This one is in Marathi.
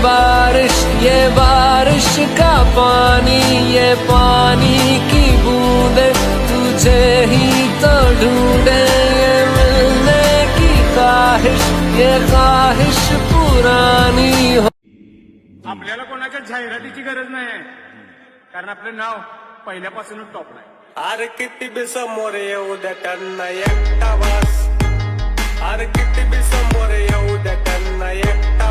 बारिश का पानी, ये पानी की बूंदे तुझे ही तो ढूंढे, ये मिलने की ख्वाहिश, ये ख्वाहिश पुरानी हो. आपल्याला कोणाच्या जाहिरातीची गरज नाही आहे, कारण आपलं नाव पहिल्यापासूनच टॉपला आहे. अरे किती बी समोर येऊ द्या त्यांना एकटा वास, अरे किती बी समोर येऊ द्या त्यांना एकटा